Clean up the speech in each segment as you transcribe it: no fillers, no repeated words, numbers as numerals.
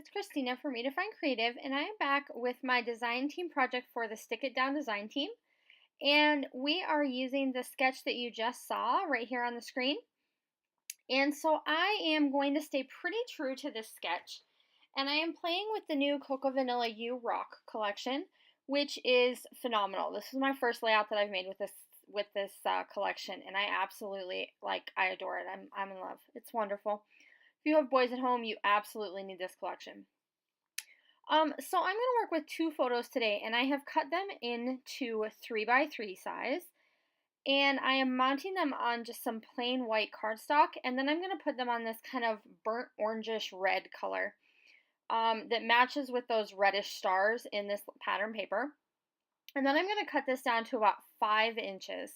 it's Christina for Me to Find Creative, and I am back with my design team project for the Stick It Down design team. And we are using the sketch that you just saw right here on the screen. And so I am going to stay pretty true to this sketch. And I am playing with the new Cocoa Vanilla You Rock collection, which is phenomenal. This is my first layout that I've made with this collection, and I absolutely I adore it. I'm in love. It's wonderful. If you have boys at home, you absolutely need this collection. So I'm going to work with two photos today, and I have cut them into 3x3 size, and I am mounting them on just some plain white cardstock, and then I'm going to put them on this kind of burnt orangish red color that matches with those reddish stars in this pattern paper. And then I'm going to cut this down to about 5 inches.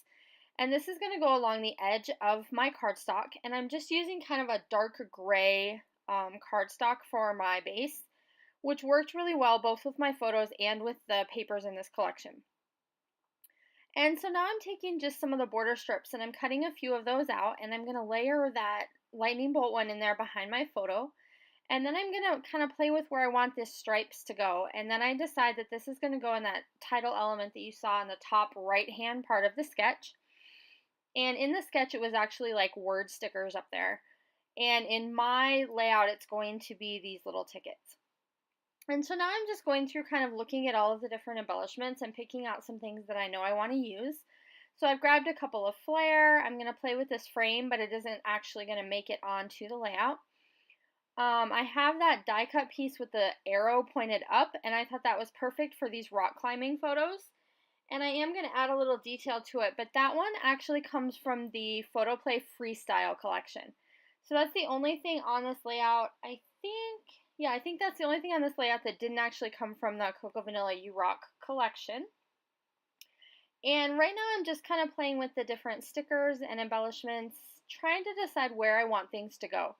And this is going to go along the edge of my cardstock, and I'm just using kind of a dark gray cardstock for my base, which worked really well both with my photos and with the papers in this collection. And so now I'm taking just some of the border strips and I'm cutting a few of those out, and I'm going to layer that lightning bolt one in there behind my photo. And then I'm going to kind of play with where I want this stripes to go. And then I decide that this is going to go in that title element that you saw in the top right hand part of the sketch. And in the sketch, it was actually like word stickers up there. And in my layout, it's going to be these little tickets. And so now I'm just going through kind of looking at all of the different embellishments and picking out some things that I know I want to use. So I've grabbed a couple of flare. I'm going to play with this frame, but it isn't actually going to make it onto the layout. I have that die cut piece with the arrow pointed up, and I thought that was perfect for these rock climbing photos. And I am going to add a little detail to it, but that one actually comes from the Photoplay Freestyle collection. So that's the only thing on this layout, I think that's the only thing on this layout that didn't actually come from the Cocoa Vanilla You Rock collection. And right now I'm just kind of playing with the different stickers and embellishments, trying to decide where I want things to go.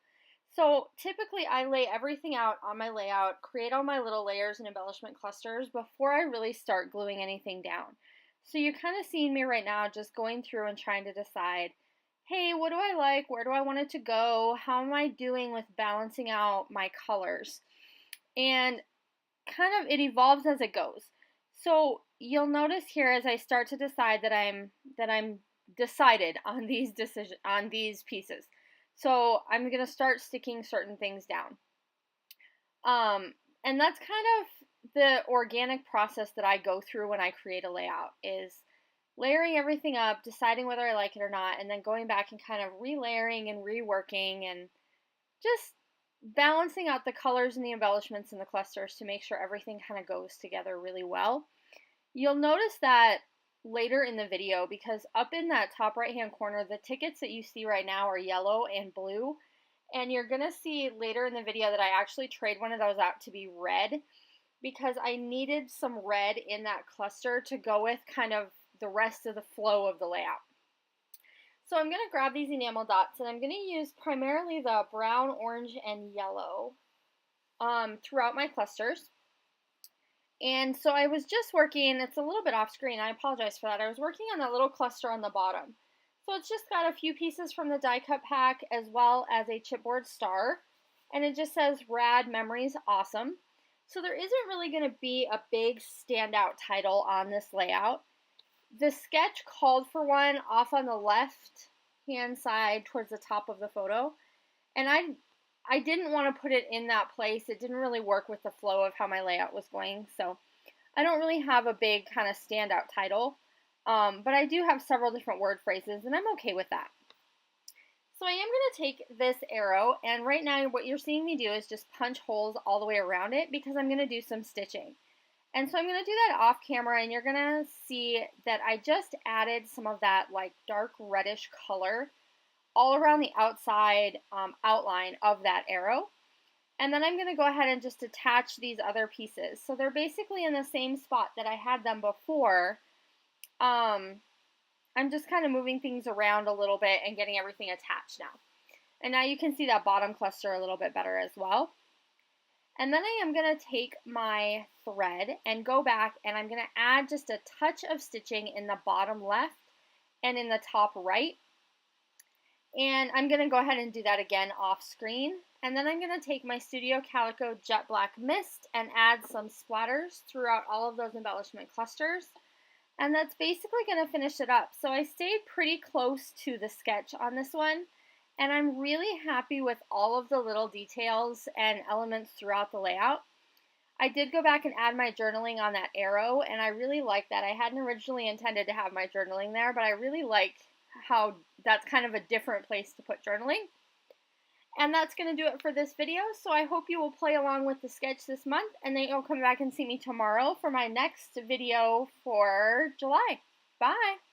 So typically I lay everything out on my layout, create all my little layers and embellishment clusters before I really start gluing anything down. So you're kind of seeing me right now just going through and trying to decide, hey, what do I like? Where do I want it to go? How am I doing with balancing out my colors? And kind of it evolves as it goes. So you'll notice here as I start to decide that I'm decided on these pieces. So I'm going to start sticking certain things down. And that's kind of the organic process that I go through when I create a layout, is layering everything up, deciding whether I like it or not, and then going back and kind of relayering and reworking and just balancing out the colors and the embellishments and the clusters to make sure everything kind of goes together really well. You'll notice that later in the video, because up in that top right hand corner, the tickets that you see right now are yellow and blue, and you're gonna see later in the video that I actually trade one of those out to be red, because I needed some red in that cluster to go with kind of the rest of the flow of the layout. So I'm gonna grab these enamel dots, and I'm gonna use primarily the brown, orange, and yellow throughout my clusters. And so I was just working, it's a little bit off screen, I apologize for that. I was working on that little cluster on the bottom. So it's just got a few pieces from the die cut pack as well as a chipboard star. And it just says Rad Memories Awesome. So there isn't really going to be a big standout title on this layout. The sketch called for one off on the left hand side towards the top of the photo. And I didn't want to put it in that place. It didn't really work with the flow of how my layout was going. So I don't really have a big kind of standout title. But I do have several different word phrases, and I'm okay with that. So I am going to take this arrow, and right now what you're seeing me do is just punch holes all the way around it because I'm going to do some stitching. And so I'm going to do that off camera, and you're going to see that I just added some of that like dark reddish color all around the outside outline of that arrow. And then I'm going to go ahead and just attach these other pieces. So they're basically in the same spot that I had them before. I'm just kind of moving things around a little bit and getting everything attached now. And now you can see that bottom cluster a little bit better as well. And then I am going to take my thread and go back, and I'm going to add just a touch of stitching in the bottom left and in the top right. And I'm going to go ahead and do that again off screen. And then I'm going to take my Studio Calico Jet Black Mist and add some splatters throughout all of those embellishment clusters. And that's basically going to finish it up. So I stayed pretty close to the sketch on this one. And I'm really happy with all of the little details and elements throughout the layout. I did go back and add my journaling on that arrow, and I really like that. I hadn't originally intended to have my journaling there, but I really like how that's kind of a different place to put journaling. And that's going to do it for this video, so I hope you will play along with the sketch this month, and then you'll come back and see me tomorrow for my next video for July. Bye!